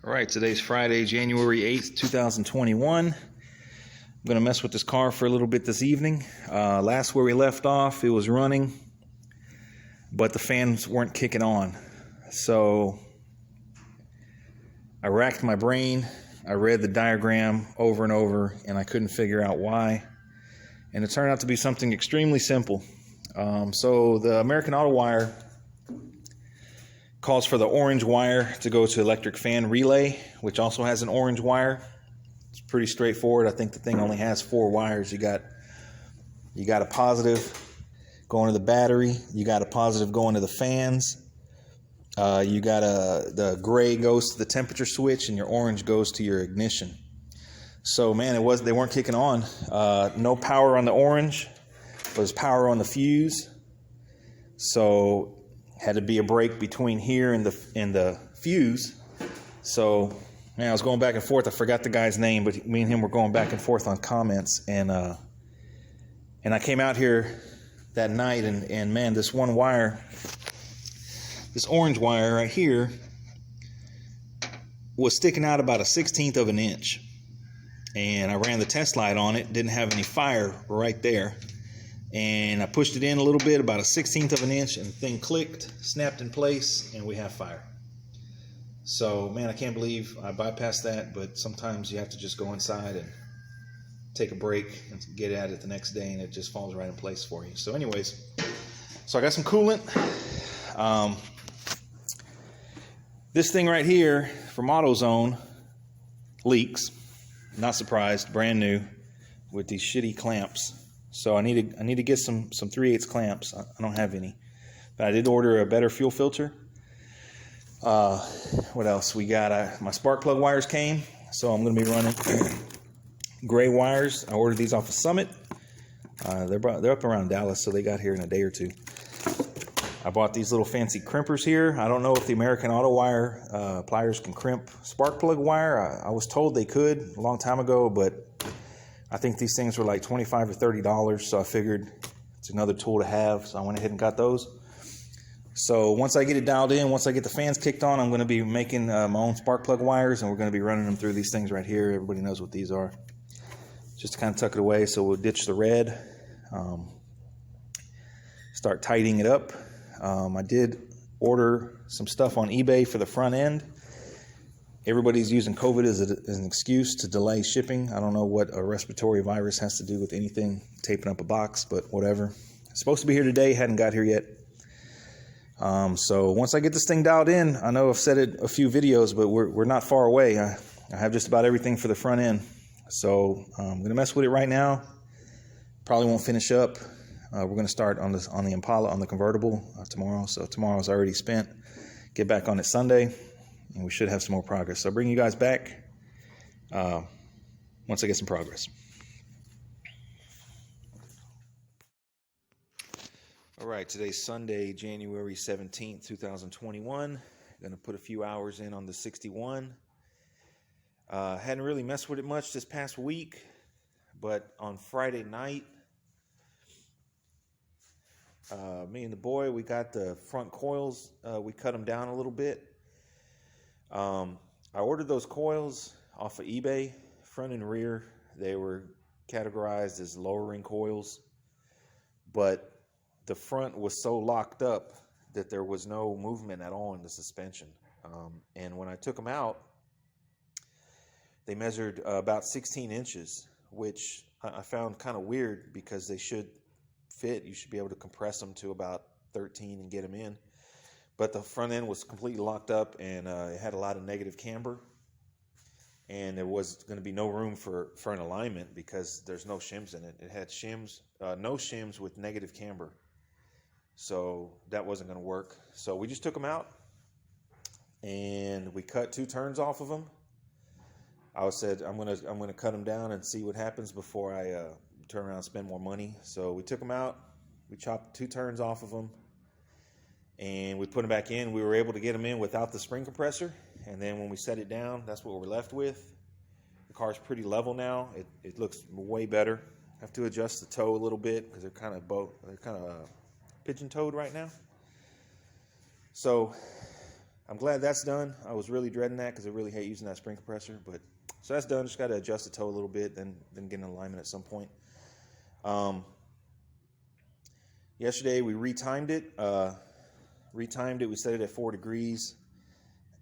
All right, today's Friday, January 8th, 2021. I'm going to mess with this car for a little bit this evening. Last where we left off, it was running, but the fans weren't kicking on. So I racked my brain. I read the diagram over and over, and I couldn't figure out why. And it turned out to be something extremely simple. So the American Auto Wire calls for the orange wire to go to electric fan relay, which also has an orange wire. It's pretty straightforward. I think the thing only has 4 wires. You got a positive going to the battery. You got a positive going to the fans. You got the gray goes to the temperature switch, and your orange goes to your ignition. So man, they weren't kicking on. No power on the orange, but there's power on the fuse. So had to be a break between here and the fuse. So man, I was going back and forth. I forgot the guy's name, but me and him were going back and forth on comments. And I came out here that night, and man, this one wire, this orange wire right here, was sticking out about a 1/16 of an inch. And I ran the test light on it, didn't have any fire right there. And I pushed it in a little bit, about a 1/16 of an inch, and the thing clicked, snapped in place, and we have fire. So, man, I can't believe I bypassed that, but sometimes you have to just go inside and take a break and get at it the next day, and it just falls right in place for you. So anyways, so I got some coolant. This thing right here from AutoZone leaks. Not surprised, brand new, with these shitty clamps. So I need to get some 3/8 clamps. I don't have any, but I did order a better fuel filter. What else? We got my spark plug wires came, so I'm going to be running gray wires. I ordered these off of Summit. They're up around Dallas, so they got here in a day or two. I bought these little fancy crimpers here. I don't know if the American Auto Wire pliers can crimp spark plug wire. I was told they could a long time ago, but I think these things were like $25 or $30, so I figured it's another tool to have, so I went ahead and got those. So once I get it dialed in, once I get the fans kicked on, I'm going to be making my own spark plug wires, and we're going to be running them through these things right here. Everybody knows what these are. Just to kind of tuck it away, so we'll ditch the red, start tightening it up. I did order some stuff on eBay for the front end. Everybody's using COVID as an excuse to delay shipping. I don't know what a respiratory virus has to do with anything taping up a box, but whatever. It's supposed to be here today, hadn't got here yet. So once I get this thing dialed in, I know I've said it a few videos, but we're not far away. I have just about everything for the front end. So I'm going to mess with it right now. Probably won't finish up. We're going to start on the Impala, on the convertible tomorrow. So tomorrow's already spent. Get back on it Sunday, and we should have some more progress. So I'll bring you guys back once I get some progress. All right, today's Sunday, January 17th, 2021. Going to put a few hours in on the 61. Hadn't really messed with it much this past week, but on Friday night, me and the boy, we got the front coils. We cut them down a little bit. I ordered those coils off of eBay, front and rear. They were categorized as lowering coils, but the front was so locked up that there was no movement at all in the suspension. And when I took them out, they measured about 16 inches, which I found kind of weird because they should fit. You should be able to compress them to about 13 and get them in. But the front end was completely locked up, and it had a lot of negative camber. And there was going to be no room for an alignment because there's no shims in it. It had shims, no shims with negative camber. So that wasn't going to work. So we just took them out, and we cut 2 turns off of them. I said I'm gonna cut them down and see what happens before I turn around and spend more money. So we took them out. We chopped 2 turns off of them, and we put them back in. We were able to get them in without the spring compressor, and then when we set it down, that's what we're left with. The car's pretty level now. It looks way better. I have to adjust the toe a little bit because they're kind of pigeon-toed right now. So I'm glad that's done. I was really dreading that because I really hate using that spring compressor. But so that's done. Just got to adjust the toe a little bit, then get in alignment at some point. Yesterday we retimed it. We set it at 4 degrees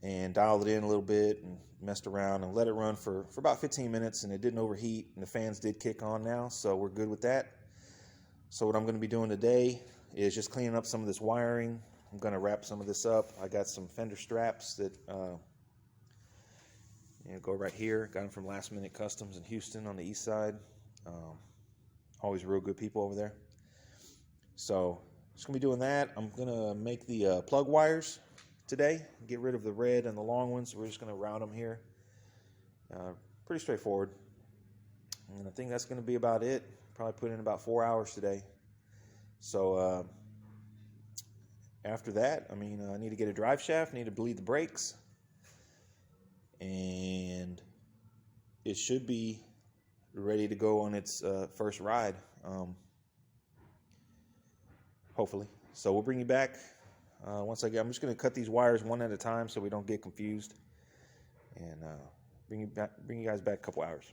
and dialed it in a little bit and messed around and let it run for about 15 minutes, and it didn't overheat, and the fans did kick on now, so we're good with that. So what I'm going to be doing today is just cleaning up some of this wiring. I'm going to wrap some of this up. I got some fender straps that go right here. Got them from Last Minute Customs in Houston on the east side. Always real good people over there. So just going to be doing that. I'm going to make the plug wires today. Get rid of the red and the long ones. We're just going to route them here. Pretty straightforward. And I think that's going to be about it. Probably put in about 4 hours today. So after that, I need to get a drive shaft, need to bleed the brakes, and it should be ready to go on its first ride, hopefully. So we'll bring you back I'm just going to cut these wires one at a time so we don't get confused, and bring you guys back a couple hours.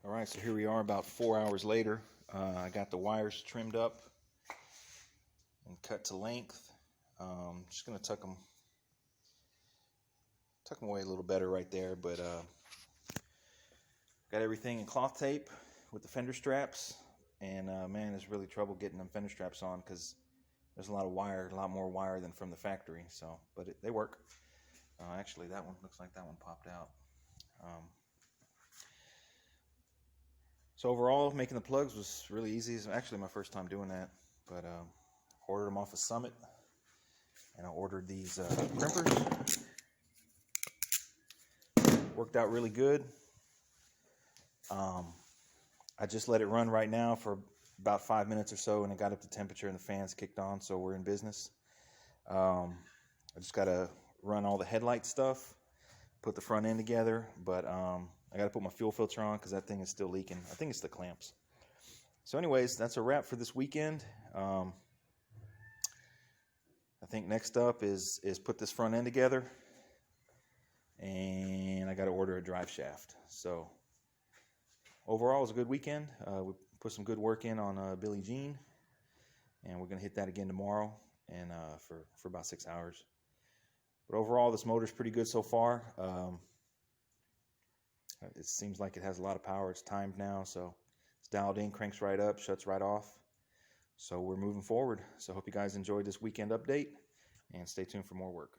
Alright, so here we are about 4 hours later. I got the wires trimmed up and cut to length. Just going to tuck them away a little better right there, but got everything in cloth tape with the fender straps, and man, it's really trouble getting them fender straps on because there's a lot more wire than from the factory. So, but they work. Actually, that one looks like that one popped out. So overall, making the plugs was really easy. It's actually my first time doing that, but ordered them off of Summit, and I ordered these crimpers. Worked out really good. I just let it run right now for about 5 minutes or so, and it got up to temperature and the fans kicked on, so we're in business. I just got to run all the headlight stuff, put the front end together, but I got to put my fuel filter on because that thing is still leaking. I think it's the clamps. So anyways, that's a wrap for this weekend. I think next up is put this front end together, and I got to order a drive shaft. So overall, it was a good weekend. We put some good work in on Billie Jean, and we're going to hit that again tomorrow and for about 6 hours. But overall, this motor's pretty good so far. It seems like it has a lot of power. It's timed now, so it's dialed in, cranks right up, shuts right off. So we're moving forward. So I hope you guys enjoyed this weekend update, and stay tuned for more work.